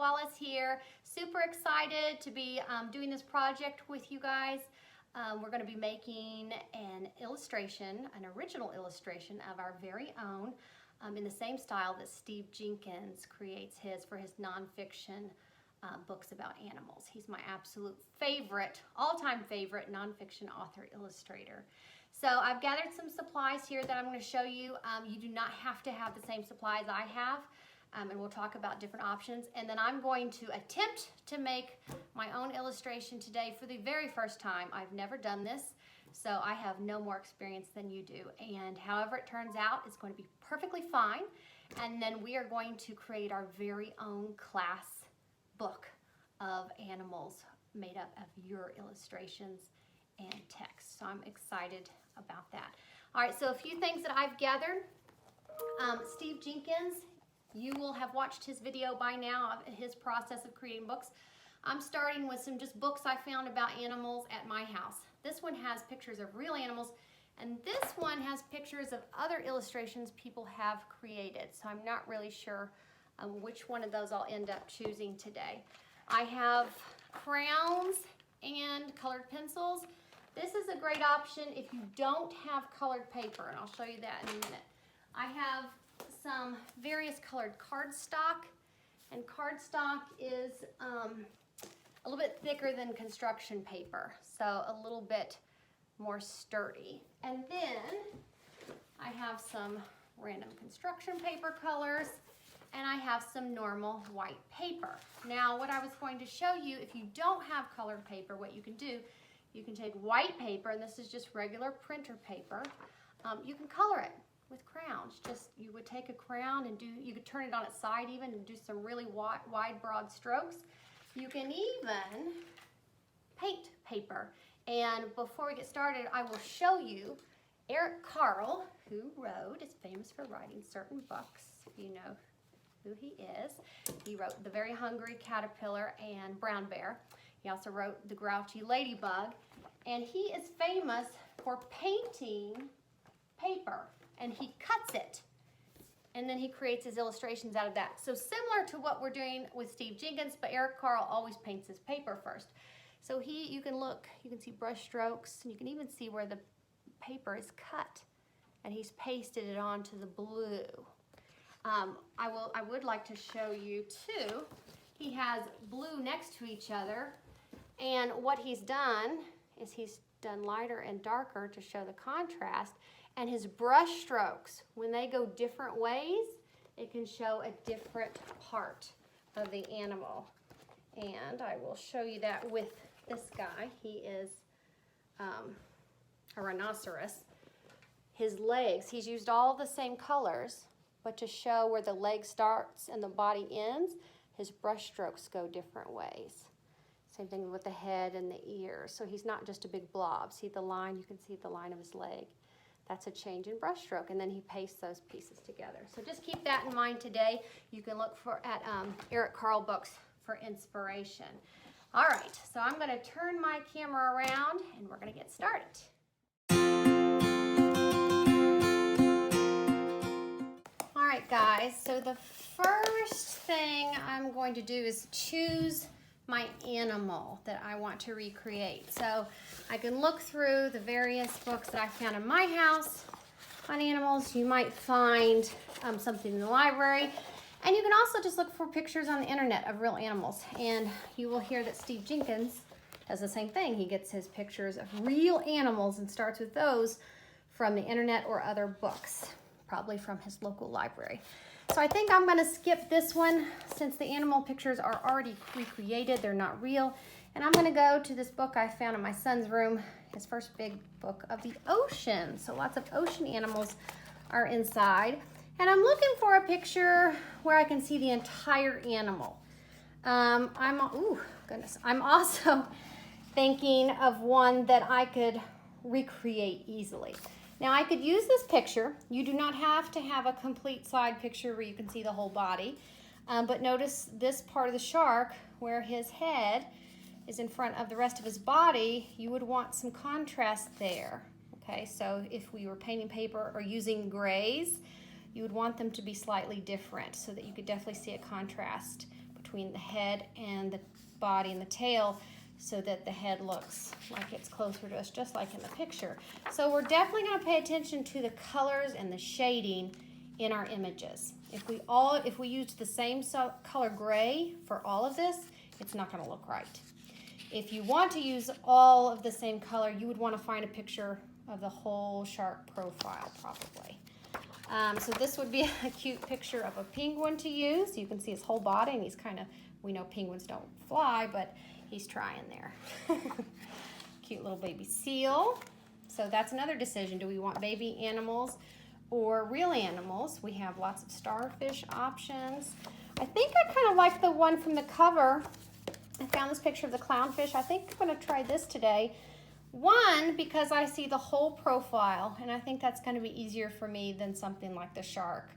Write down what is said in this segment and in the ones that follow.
Wallace here. Super excited to be doing this project with you guys. We're going to be making an illustration, an original illustration of our very own in the same style that Steve Jenkins creates his for his nonfiction books about animals. He's my absolute favorite, all-time favorite nonfiction author illustrator. So I've gathered some supplies here that I'm going to show you. You do not have to have the same supplies I have. And we'll talk about different options. And then I'm going to attempt to make my own illustration today for the very first time. I've never done this, so I have no more experience than you do. And however it turns out, it's going to be perfectly fine. And then we are going to create our very own class book of animals made up of your illustrations and text. So I'm excited about that. All right, so a few things that I've gathered. Steve Jenkins, you will have watched his video by now of his process of creating books. I'm starting with some just books I found about animals at my house. This one has pictures of real animals, and this one has pictures of other illustrations people have created. So I'm not really sure which one of those I'll end up choosing today. I have crayons and colored pencils. This is a great option if you don't have colored paper, and I'll show you that in a minute. I have some various colored cardstock, and cardstock is a little bit thicker than construction paper, so a little bit more sturdy. And then I have some random construction paper colors, and I have some normal white paper. Now, what I was going to show you, if you don't have colored paper, what you can do, you can take white paper, and this is just regular printer paper. You can color it with crayons. Just, you would take a crayon and you could turn it on its side even and do some really wide, broad strokes. You can even paint paper. And before we get started, I will show you Eric Carle, who is famous for writing certain books. You know who he is. He wrote The Very Hungry Caterpillar and Brown Bear. He also wrote The Grouchy Ladybug. And he is famous for painting paper. And he cuts it, and then he creates his illustrations out of that. So similar to what we're doing with Steve Jenkins, but Eric Carle always paints his paper first. So you can see brush strokes, and you can even see where the paper is cut, and he's pasted it onto the blue. I would like to show you too, he has blue next to each other, and what he's done is he's done lighter and darker to show the contrast. And his brush strokes, when they go different ways, it can show a different part of the animal. And I will show you that with this guy. He is a rhinoceros. His legs, he's used all the same colors, but to show where the leg starts and the body ends, his brush strokes go different ways. Same thing with the head and the ears. So he's not just a big blob. See the line? You can see the line of his leg. That's a change in brush stroke, and then he pastes those pieces together. So just keep that in mind today. You can look at Eric Carle books for inspiration. All right, so I'm going to turn my camera around, and we're going to get started. All right, guys, so the first thing I'm going to do is choose my animal that I want to recreate. So I can look through the various books that I found in my house on animals. You might find something in the library, and you can also just look for pictures on the internet of real animals. And you will hear that Steve Jenkins does the same thing. He gets his pictures of real animals and starts with those from the internet or other books, probably from his local library. So I think I'm going to skip this one since the animal pictures are already recreated. They're not real. And I'm going to go to this book I found in my son's room, his first big book of the ocean. So lots of ocean animals are inside. And I'm looking for a picture where I can see the entire animal. I'm also thinking of one that I could recreate easily. Now I could use this picture. You do not have to have a complete side picture where you can see the whole body, but notice this part of the shark where his head is in front of the rest of his body. You would want some contrast there. Okay, so if we were painting paper or using grays, you would want them to be slightly different so that you could definitely see a contrast between the head and the body and the tail so that the head looks like it's closer to us, just like in the picture. So we're definitely going to pay attention to the colors and the shading in our images. If we used the same color gray for all of this, it's not going to look right. If you want to use all of the same color, you would want to find a picture of the whole shark profile probably. So this would be a cute picture of a penguin to use. You can see his whole body, and he's kind of, we know penguins don't fly, but he's trying there. Cute little baby seal. So that's another decision. Do we want baby animals or real animals? We have lots of starfish options. I think I kind of like the one from the cover. I found this picture of the clownfish. I think I'm going to try this today. One, because I see the whole profile, and I think that's going to be easier for me than something like the shark.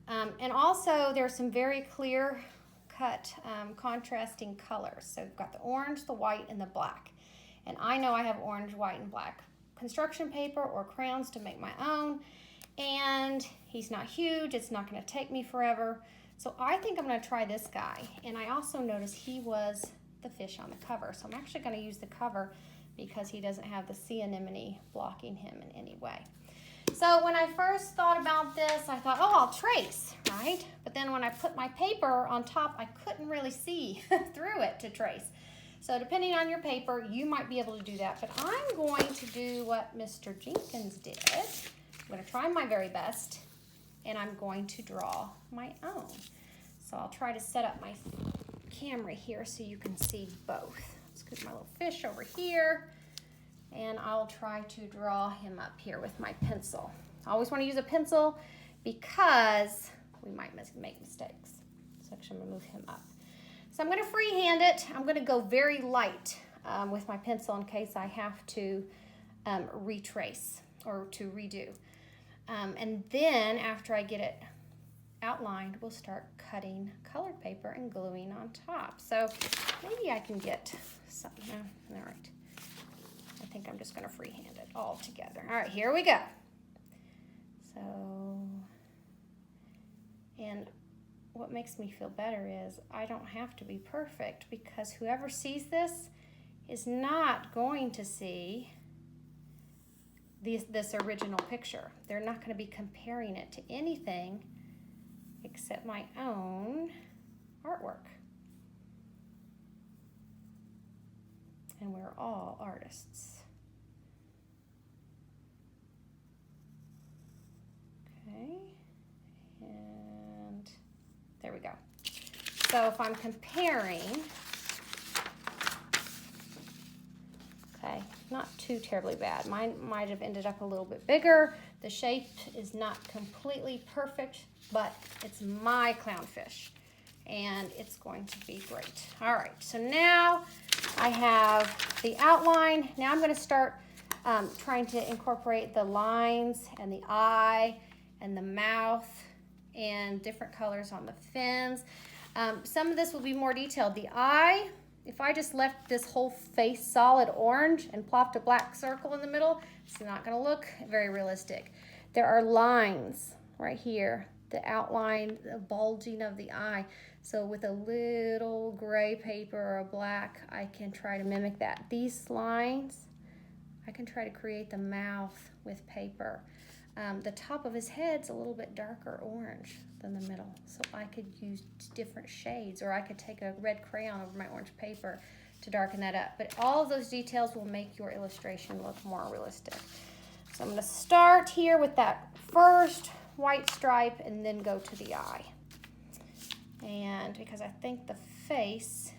And also, there's some very clear cut contrasting colors. So we've got the orange, the white, and the black. And I know I have orange, white, and black construction paper or crayons to make my own. And he's not huge. It's not going to take me forever. So I think I'm going to try this guy. And I also noticed he was the fish on the cover. So I'm actually going to use the cover because he doesn't have the sea anemone blocking him in any way. So when I first thought about this, I thought, oh, I'll trace, right? But then when I put my paper on top, I couldn't really see through it to trace. So depending on your paper, you might be able to do that. But I'm going to do what Mr. Jenkins did. I'm going to try my very best, and I'm going to draw my own. So I'll try to set up my camera here so you can see both. Scoot my little fish over here, and I'll try to draw him up here with my pencil. I always want to use a pencil because we might make mistakes. So actually I'm going to move him up. So I'm going to freehand it. I'm going to go very light with my pencil in case I have to retrace or to redo. And then after I get it outlined, we'll start cutting colored paper and gluing on top. So maybe I can get something. No, all right. I think I'm just going to freehand it all together. All right, here we go. So, and what makes me feel better is I don't have to be perfect because whoever sees this is not going to see this original picture. They're not going to be comparing it to anything except my own artwork. And we're all artists. Okay, and there we go. So if I'm comparing, okay, not too terribly bad. Mine might have ended up a little bit bigger. The shape is not completely perfect, but it's my clownfish, and it's going to be great. All right, so now I have the outline. Now I'm going to start trying to incorporate the lines and the eye and the mouth and different colors on the fins. Some of this will be more detailed. The eye, if I just left this whole face solid orange and plopped a black circle in the middle, it's not going to look very realistic. There are lines right here, the outline, the bulging of the eye. So with a little gray paper or a black, I can try to mimic that. These lines, I can try to create the mouth with paper. The top of his head's a little bit darker orange than the middle. So I could use different shades, or I could take a red crayon over my orange paper to darken that up. But all of those details will make your illustration look more realistic. So I'm going to start here with that first white stripe and then go to the eye. And because I think the face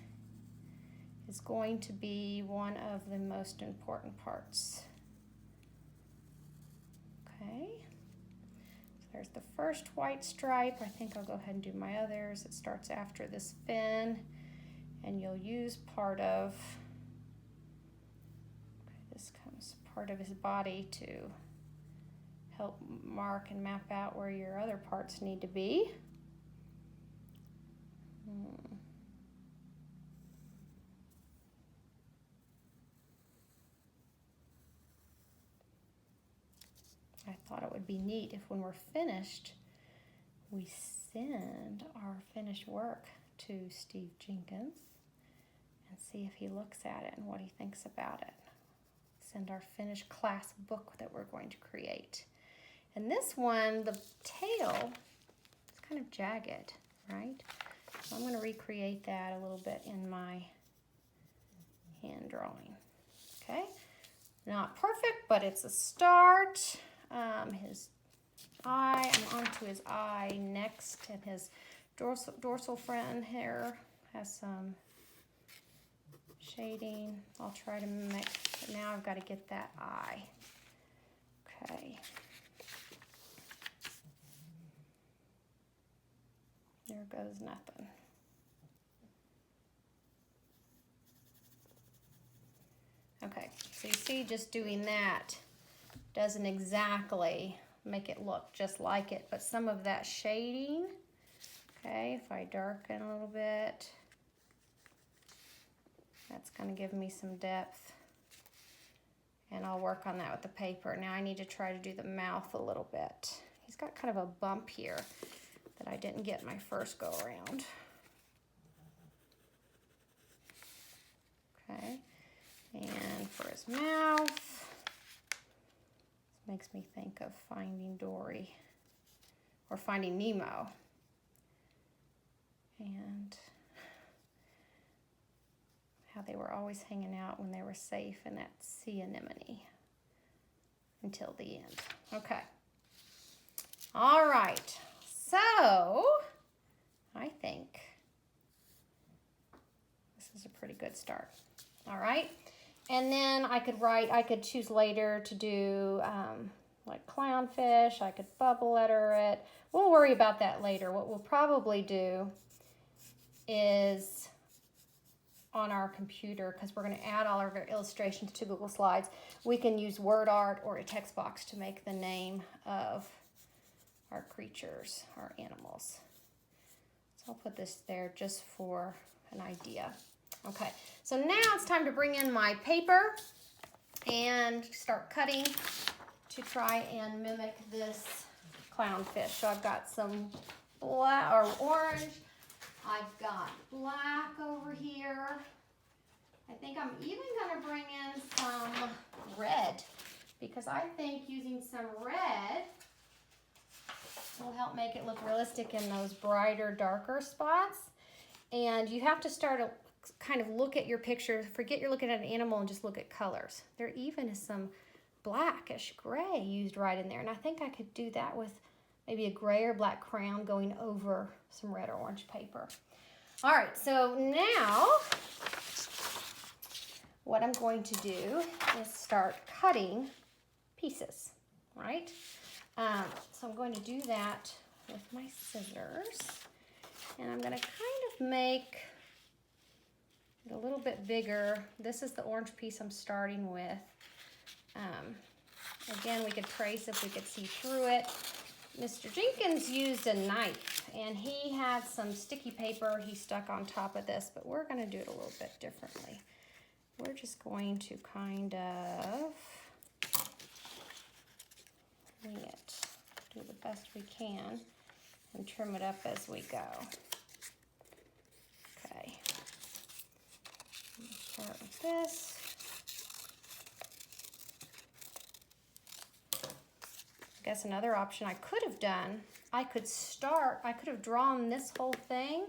is going to be one of the most important parts. Okay, so there's the first white stripe. I think I'll go ahead and do my others. It starts after this fin, and you'll use part of, this comes part of his body to help mark and map out where your other parts need to be. I thought it would be neat if when we're finished, we send our finished work to Steve Jenkins and see if he looks at it and what he thinks about it. Send our finished class book that we're going to create. And this one, the tail is kind of jagged, right? So I'm going to recreate that a little bit in my hand drawing. Okay, not perfect, but it's a start. His eye, I'm onto his eye next, and his dorsal fin here has some shading. I'll try to mimic, but now I've got to get that eye. Okay. There goes nothing. Okay, so you see just doing that doesn't exactly make it look just like it, but some of that shading, okay, if I darken a little bit, that's going to give me some depth, and I'll work on that with the paper. Now I need to try to do the mouth a little bit. He's got kind of a bump here that I didn't get my first go around. Okay, and for his mouth, this makes me think of Finding Dory or Finding Nemo. And how they were always hanging out when they were safe in that sea anemone until the end. Okay. All right. So I think this is a pretty good start. All right. And then I could choose later to do like clownfish. I could bubble letter it. We'll worry about that later. What we'll probably do is on our computer, because we're going to add all of our illustrations to Google Slides, we can use WordArt or a text box to make the name of our creatures, our animals. So I'll put this there just for an idea. Okay, so now it's time to bring in my paper and start cutting to try and mimic this clownfish. So I've got some black or orange. I've got black over here. I think I'm even going to bring in some red, because I think using some red will help make it look realistic in those brighter, darker spots. And you have to start to kind of look at your picture. Forget you're looking at an animal and just look at colors. There even is some blackish gray used right in there. And I think I could do that with maybe a gray or black crayon going over some red or orange paper. All right, so now what I'm going to do is start cutting pieces, right? So I'm going to do that with my scissors, and I'm going to kind of make it a little bit bigger. This is the orange piece I'm starting with. Again, we could trace if we could see through it. Mr. Jenkins used a knife, and he had some sticky paper he stuck on top of this, but we're going to do it a little bit differently. We're just going to kind of wing it, do the best we can, and trim it up as we go. Okay, start with this. I guess another option I could have done, I could have drawn this whole thing,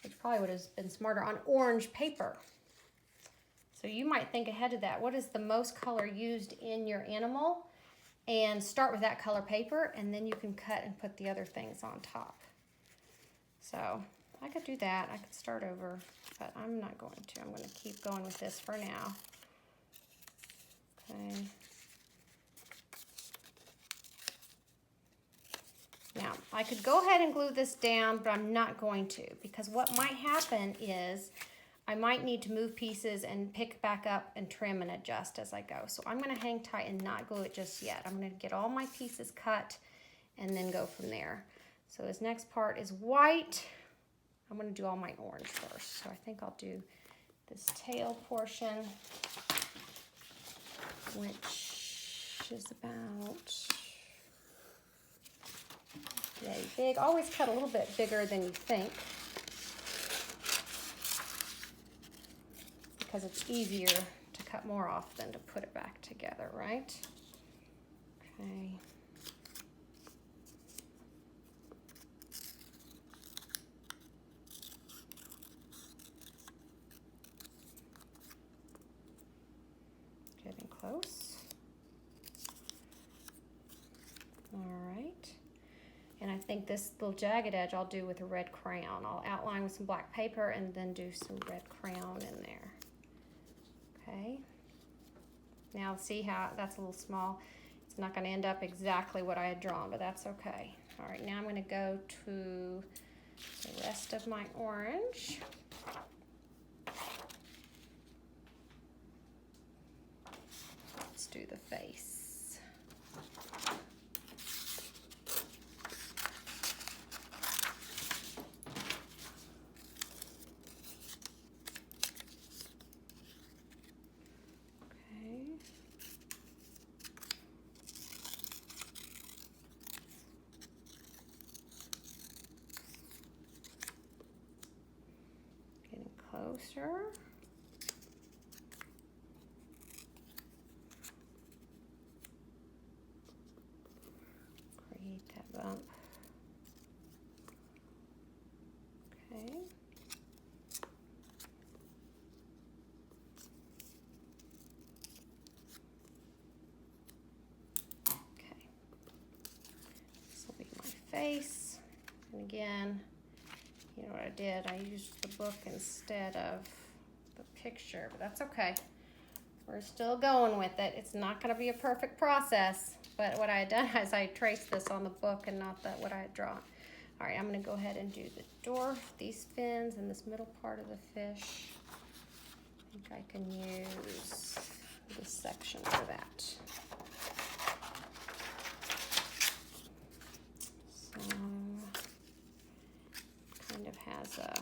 which probably would have been smarter, on orange paper. So you might think ahead of that. What is the most color used in your animal? And start with that color paper, and then you can cut and put the other things on top. So I could do that. I could start over, but I'm not going to. I'm going to keep going with this for now. Okay. Now, I could go ahead and glue this down, but I'm not going to, because what might happen is I might need to move pieces and pick back up and trim and adjust as I go. So I'm going to hang tight and not glue it just yet. I'm going to get all my pieces cut and then go from there. So this next part is white. I'm going to do all my orange first. So I think I'll do this tail portion, which is about yay big. Always cut a little bit bigger than you think. because it's easier to cut more off than to put it back together, right? Okay. Getting close. All right. And I think this little jagged edge I'll do with a red crayon. I'll outline with some black paper and then do some red crayon in there. Okay. Now see how that's a little small. It's not going to end up exactly what I had drawn, but that's okay. All right, now I'm going to go to the rest of my orange. Let's do the face. Closer. Create that bump. Okay. Okay. This will be my face. And again, you know what I did? I used the book instead of the picture, but that's okay. We're still going with it. It's not going to be a perfect process, but what I had done is I traced this on the book and not what I had drawn. All right, I'm going to go ahead and do the door, these fins, and this middle part of the fish. I think I can use this section for that. So, kind of has a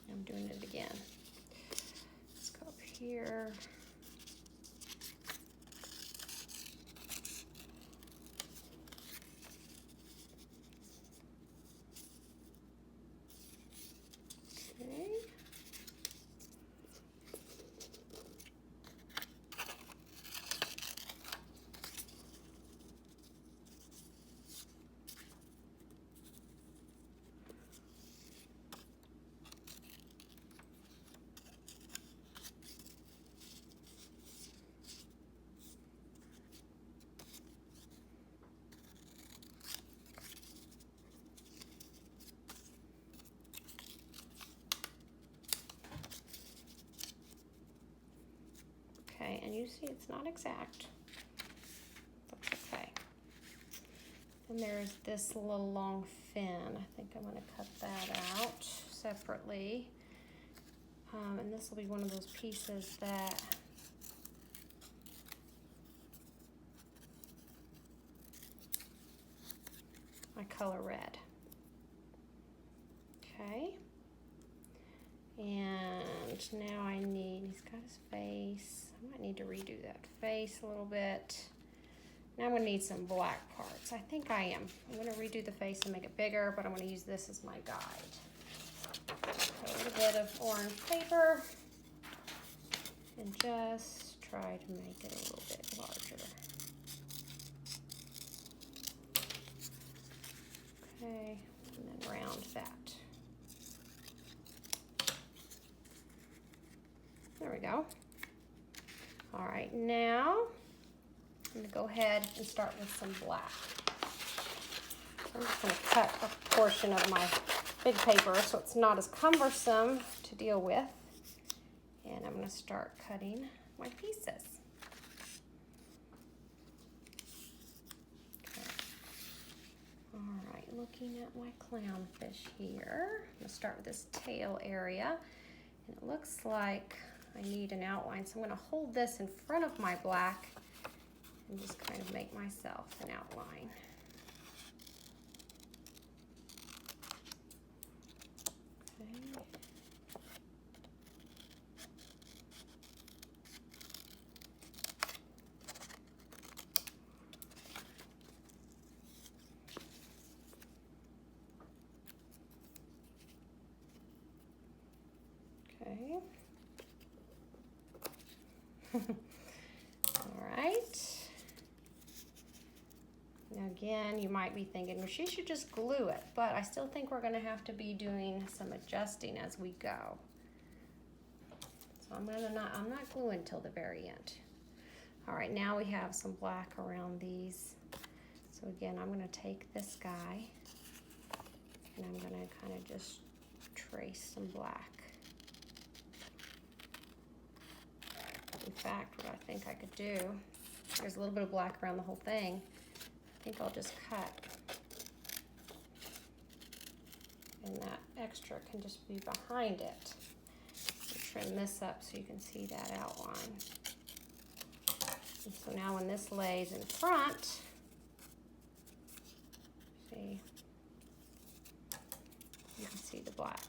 I'm doing it again. Let's go up here. Okay. Okay, and you see it's not exact. That's okay. And there's this little long fin. I think I'm going to cut that out separately. And this will be one of those pieces that I color red. Okay. And now I need, he's got his face. I might need to redo that face a little bit. Now I'm going to need some black parts. I think I am. I'm going to redo the face and make it bigger, but I'm going to use this as my guide. A little bit of orange paper and just try to make it a little bit larger. Okay, and then round that. There we go. All right, now I'm gonna go ahead and start with some black. I'm just gonna cut a portion of my big paper so it's not as cumbersome to deal with. And I'm gonna start cutting my pieces. Okay. All right, looking at my clownfish here. I'm gonna start with this tail area. And it looks like I need an outline, so I'm going to hold this in front of my black and just kind of make myself an outline. Okay. Okay. All right. Now again, you might be thinking, well, she should just glue it, but I still think we're gonna have to be doing some adjusting as we go. So I'm not gluing till the very end. All right, now we have some black around these. So again, I'm gonna take this guy and I'm gonna kind of just trace some black. In fact, what I think I could do, there's a little bit of black around the whole thing. I think I'll just cut. And that extra can just be behind it. Trim this up so you can see that outline. And so now when this lays in front, see, you can see the black.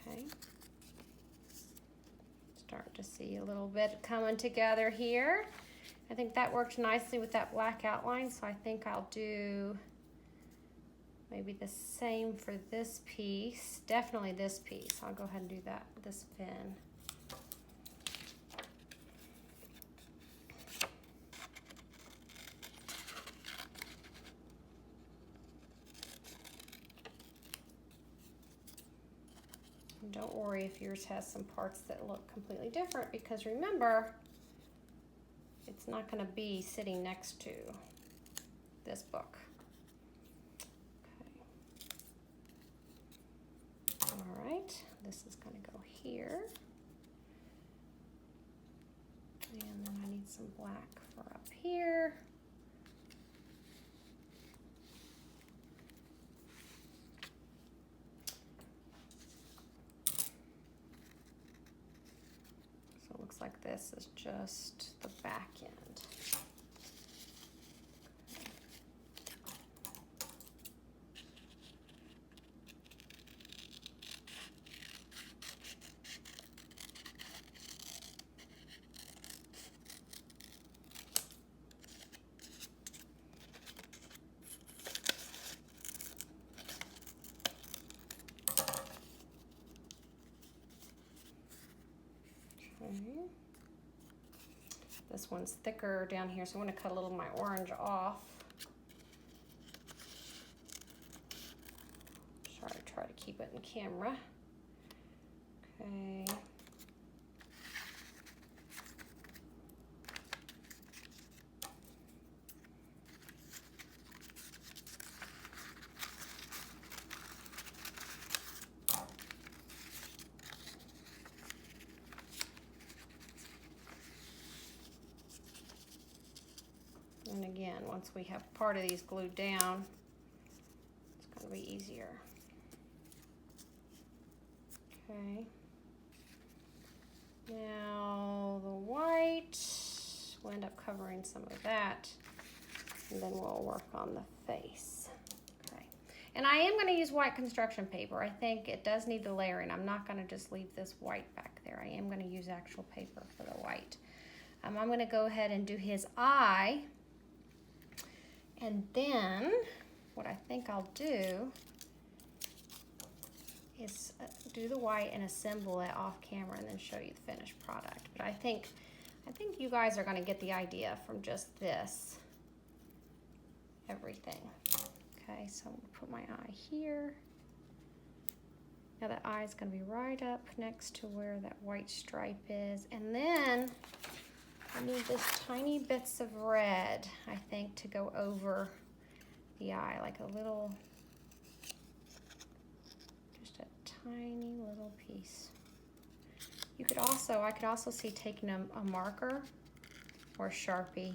Okay. Start to see a little bit coming together here. I think that worked nicely with that black outline, so I think I'll do maybe the same for this piece. Definitely this piece. I'll go ahead and do that, this fin. And don't worry if yours has some parts that look completely different, because remember, it's not going to be sitting next to this book. All right, this is going to go here. And then I need some black for up here. So it looks like this is just the back end. This one's thicker down here, so I'm going to cut a little of my orange off. Try to keep it in camera. Okay. And again, once we have part of these glued down, it's going to be easier. Okay. Now the white, we'll end up covering some of that, and then we'll work on the face. Okay. And I am going to use white construction paper. I think it does need the layering. I'm not going to just leave this white back there. I am going to use actual paper for the white. I'm going to go ahead and do his eye. And then what I think I'll do is do the white and assemble it off camera and then show you the finished product. But I think you guys are going to get the idea from just this, everything. Okay, so I'm going to put my eye here. Now that eye is going to be right up next to where that white stripe is. And then I need this tiny bits of red, I think, to go over the eye, like a little, just a tiny little piece. You could also, I could also see taking a marker or a Sharpie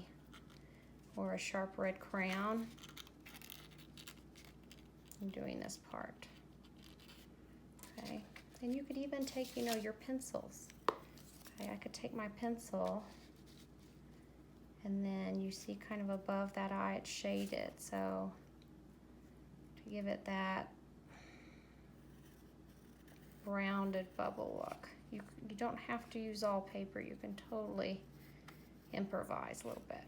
or a sharp red crayon and doing this part. Okay, and you could even take, you know, your pencils. Okay, I could take my pencil, and then you see kind of above that eye it's shaded, so to give it that rounded bubble look. You don't have to use all paper, you can totally improvise a little bit.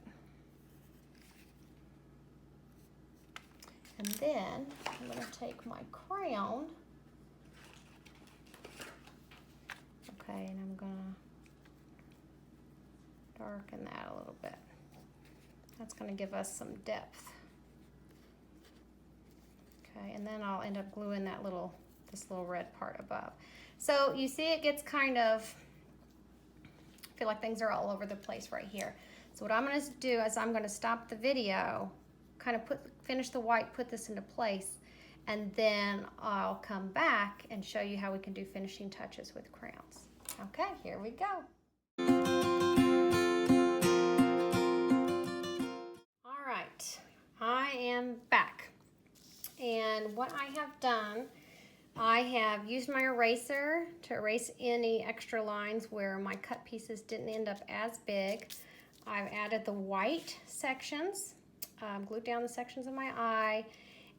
And then I'm going to take my crayon. Okay, and I'm going to darken that a little bit. That's going to give us some depth. Okay, and then I'll end up gluing that this little red part above. So you see it gets kind of, I feel like things are all over the place right here. So what I'm going to do is I'm going to stop the video, kind of finish the white, put this into place, and then I'll come back and show you how we can do finishing touches with crayons. Okay, here we go. All right, I am back. And what I have done, I have used my eraser to erase any extra lines where my cut pieces didn't end up as big. I've added the white sections, glued down the sections of my eye,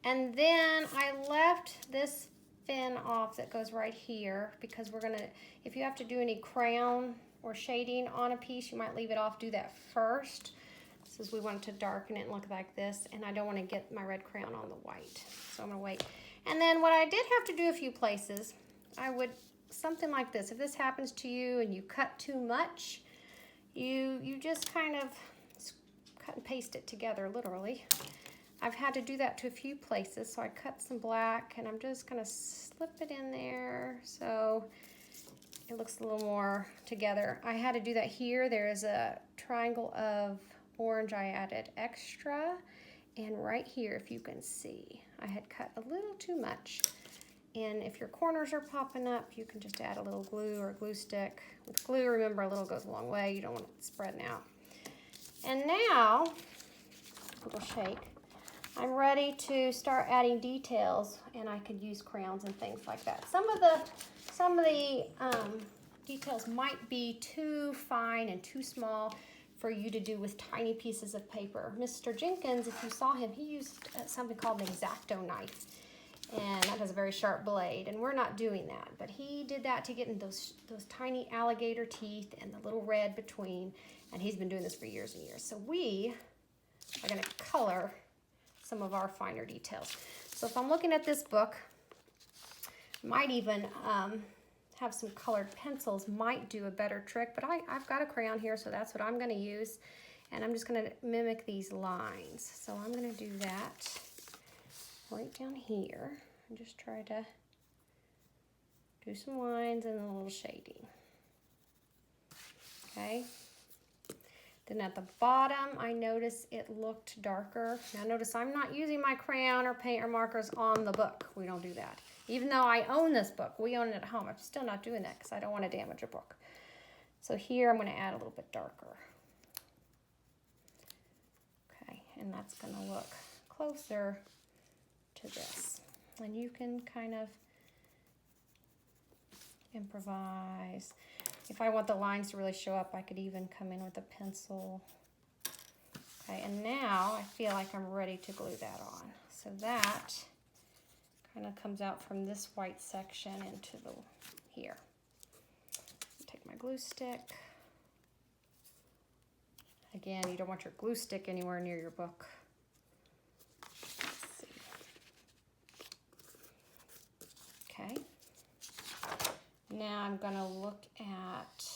and then I left this fin off that goes right here because we're gonna, if you have to do any crown or shading on a piece, you might leave it off, do that first. Since we want to darken it and look like this, and I don't want to get my red crayon on the white, so I'm gonna wait. And then what I did have to do a few places, I would, something like this, if this happens to you and you cut too much, you just kind of cut and paste it together, literally. I've had to do that to a few places, so I cut some black, and I'm just gonna slip it in there so it looks a little more together. I had to do that here. There is a triangle of orange I added extra, and right here, if you can see, I had cut a little too much. And if your corners are popping up, you can just add a little glue or a glue stick. With glue, remember, a little goes a long way. You don't want it spreading out. And now, a little shake, I'm ready to start adding details, and I could use crayons and things like that. Some of the details might be too fine and too small for you to do with tiny pieces of paper. Mr. Jenkins, if you saw him, he used something called an X-Acto knife, and that has a very sharp blade, and we're not doing that, but he did that to get in those tiny alligator teeth and the little red between, and he's been doing this for years and years. So we are gonna color some of our finer details. So if I'm looking at this book, might even have some colored pencils, might do a better trick, but I've got a crayon here, so that's what I'm gonna use. And I'm just gonna mimic these lines. So I'm gonna do that right down here and just try to do some lines and a little shading. Okay. Then at the bottom, I notice it looked darker. Now notice I'm not using my crayon or paint or markers on the book. We don't do that. Even though I own this book, we own it at home, I'm still not doing that because I don't want to damage a book. So here I'm going to add a little bit darker. Okay, and that's going to look closer to this. And you can kind of improvise. If I want the lines to really show up, I could even come in with a pencil. Okay, and now I feel like I'm ready to glue that on. So that kind of comes out from this white section into here. Take my glue stick. Again, you don't want your glue stick anywhere near your book. Let's see. Okay. Now I'm going to look at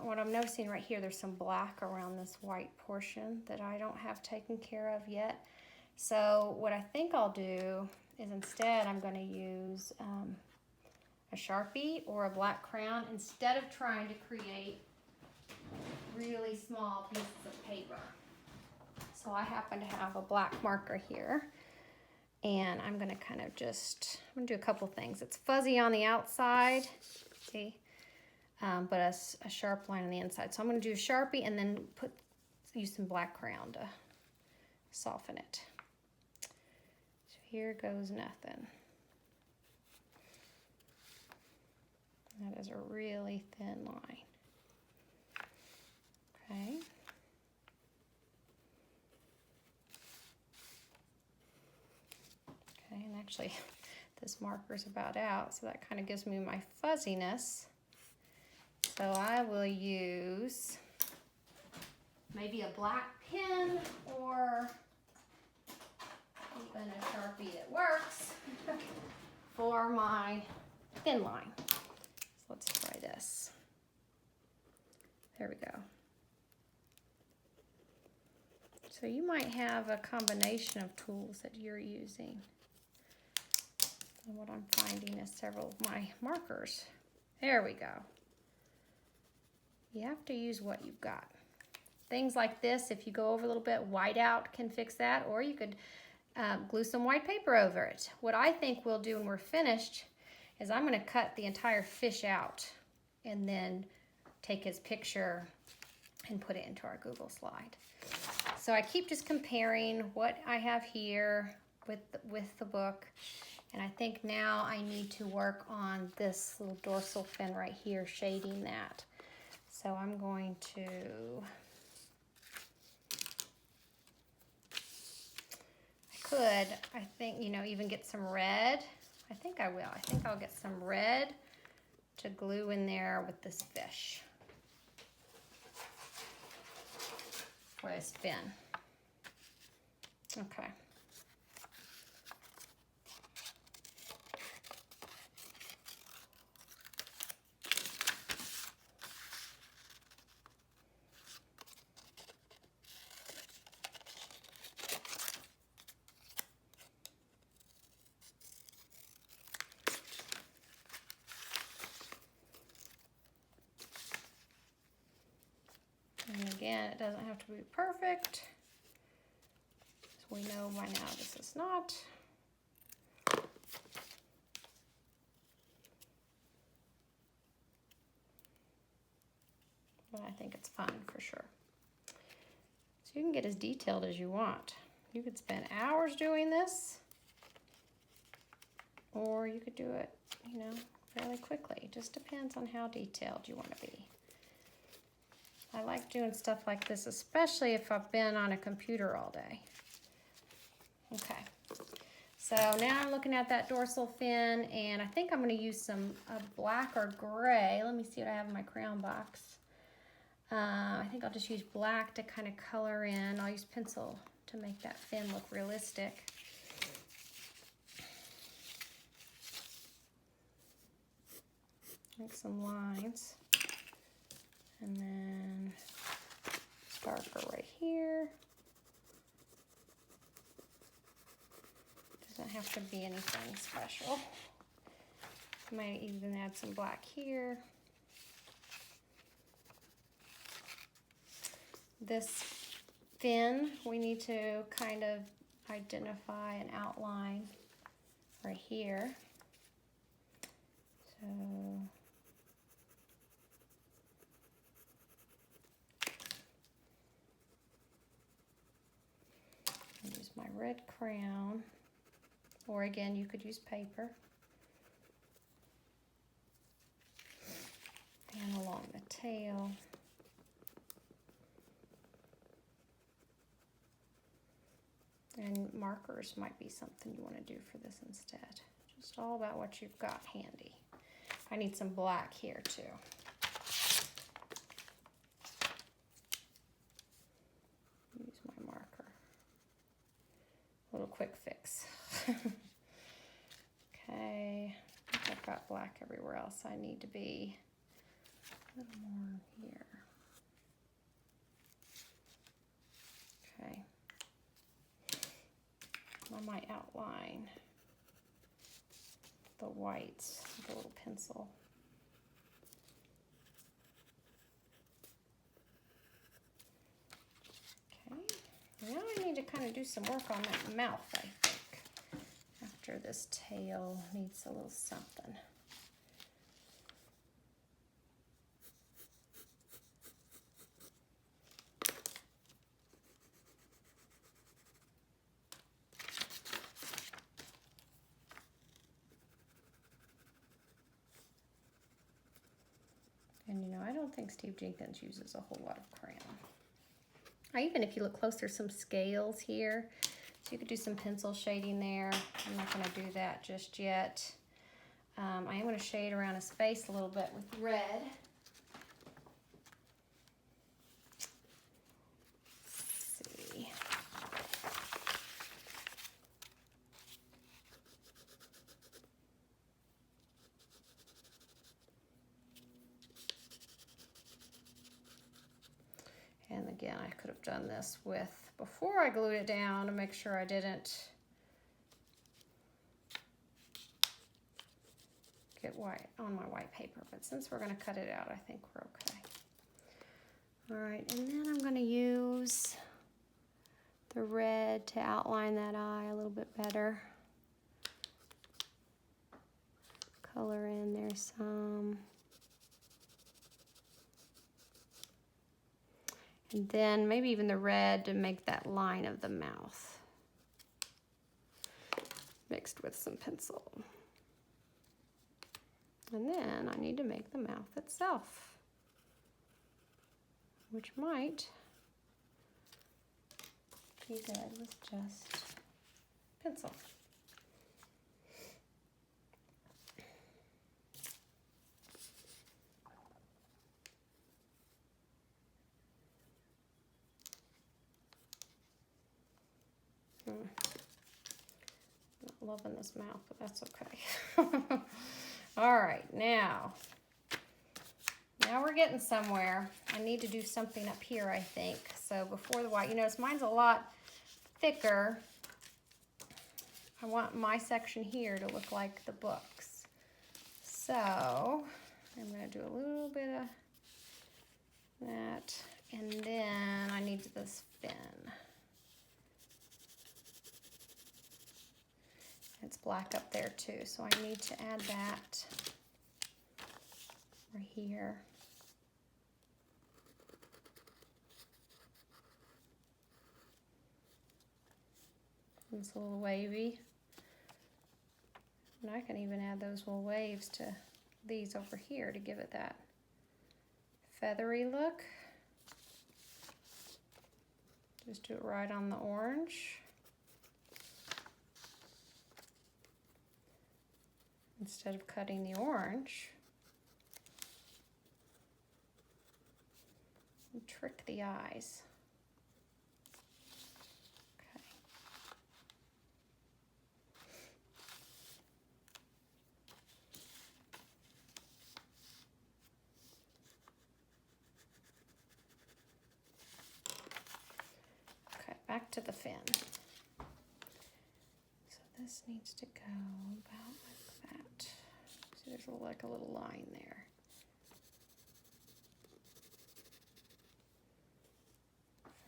what I'm noticing right here. There's some black around this white portion that I don't have taken care of yet. So what I think I'll do is instead I'm going to use a Sharpie or a black crayon instead of trying to create really small pieces of paper. So I happen to have a black marker here. And I'm gonna kind of just, I'm gonna do a couple things. It's fuzzy on the outside, see, but a sharp line on the inside. So I'm gonna do a Sharpie and then use some black crayon to soften it. So here goes nothing. That is a really thin line. Okay. Okay, and actually this marker's about out, so that kind of gives me my fuzziness. So I will use maybe a black pen or and a Sharpie that works for my thin line. So let's try this. There we go. So you might have a combination of tools that you're using. And what I'm finding is several of my markers. There we go. You have to use what you've got. Things like this, if you go over a little bit, whiteout can fix that, or you could glue some white paper over it. What I think we'll do when we're finished is I'm going to cut the entire fish out and then take his picture and put it into our Google slide. So I keep just comparing what I have here with the book, and I think now I need to work on this little dorsal fin right here, shading that. So I'm going to I think, you know, even get some red. I think I will. I think I'll get some red to glue in there with this fish. For this fin. Okay. And again, it doesn't have to be perfect. So we know by now this is not. But I think it's fun for sure. So you can get as detailed as you want. You could spend hours doing this, or you could do it, you know, fairly quickly. It just depends on how detailed you want to be. I like doing stuff like this, especially if I've been on a computer all day. Okay, so now I'm looking at that dorsal fin, and I think I'm going to use some black or gray. Let me see what I have in my crayon box. I think I'll just use black to kind of color in. I'll use pencil to make that fin look realistic. Make some lines. And then darker right here. Doesn't have to be anything special. Might even add some black here. This fin, we need to kind of identify an outline right here. So use my red crayon, or again, you could use paper. And along the tail. And markers might be something you want to do for this instead. Just all about what you've got handy. I need some black here too. Use my marker. A little quick fix. Okay, I think I've got black everywhere else. I need to be a little more here. Okay. I might outline the whites with a little pencil. Okay, now I need to kind of do some work on that mouth, I think. After this tail needs a little something. And you know, I don't think Steve Jenkins uses a whole lot of crayon. Even if you look close, there's some scales here. So you could do some pencil shading there. I'm not going to do that just yet. I am going to shade around his face a little bit with red. Let's see. again, I could have done this with, before I glued it down to make sure I didn't get white on my white paper, but since we're gonna cut it out, I think we're okay. All right, and then I'm gonna use the red to outline that eye a little bit better. Color in there some. And then maybe even the red to make that line of the mouth. Mixed with some pencil. And then I need to make the mouth itself, which might be good with just pencil. Not loving this mouth, but that's okay. All right, now we're getting somewhere. I need to do something up here, I think. So before the white, you notice mine's a lot thicker. I want my section here to look like the books. So I'm gonna do a little bit of that, and then I need this fin. It's black up there too, so I need to add that right here. It's a little wavy. And I can even add those little waves to these over here to give it that feathery look. Just do it right on the orange. Instead of cutting the orange, and trick the eyes. Okay. Okay, back to the fin. So this needs to go about like that. So there's like a little line there.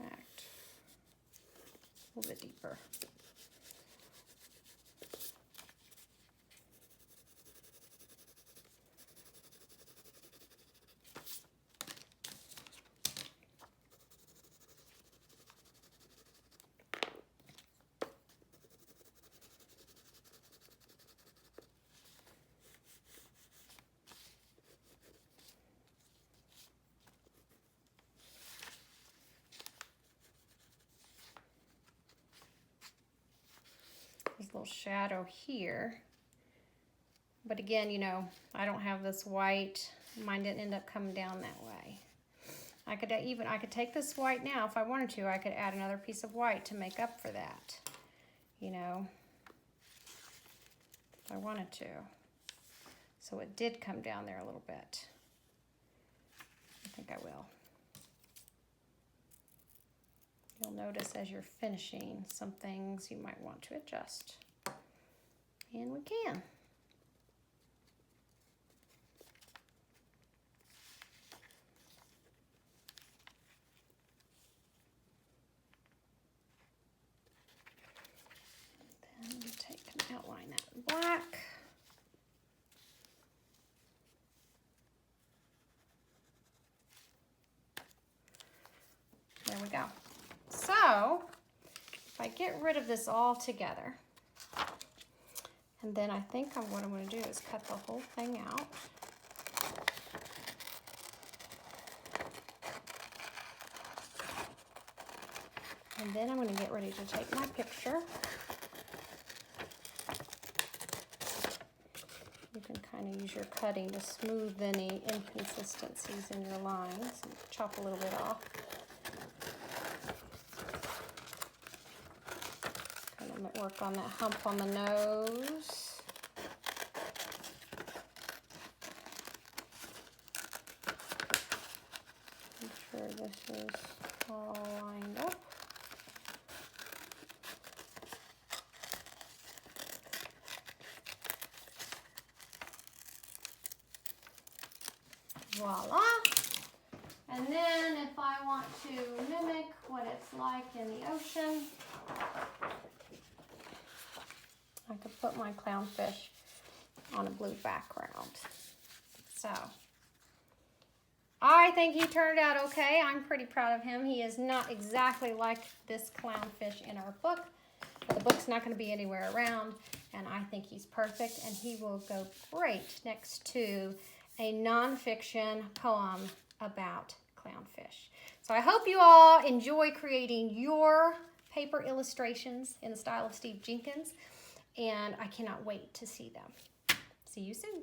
In fact, a little bit deeper. There's a little shadow here. But again, you know, I don't have this white. Mine didn't end up coming down that way. I could take this white now if I wanted to. I could add another piece of white to make up for that, you know, if I wanted to. So it did come down there a little bit. I think I will. You'll notice as you're finishing some things you might want to adjust. And we can. Then take and outline that in black. There we go. So, if I get rid of this all together, and then I think what I'm going to do is cut the whole thing out. And then I'm going to get ready to take my picture. You can kind of use your cutting to smooth any inconsistencies in your lines. Chop a little bit off. Work on that hump on the nose. Make sure this is all lined up. Voila. And then if I want to mimic what it's like in the ocean, I could put my clownfish on a blue background. So I think he turned out okay. I'm pretty proud of him. He is not exactly like this clownfish in our book, but the book's not going to be anywhere around, and I think he's perfect, and he will go great next to a nonfiction poem about clownfish. So I hope you all enjoy creating your paper illustrations in the style of Steve Jenkins, and I cannot wait to see them. See you soon.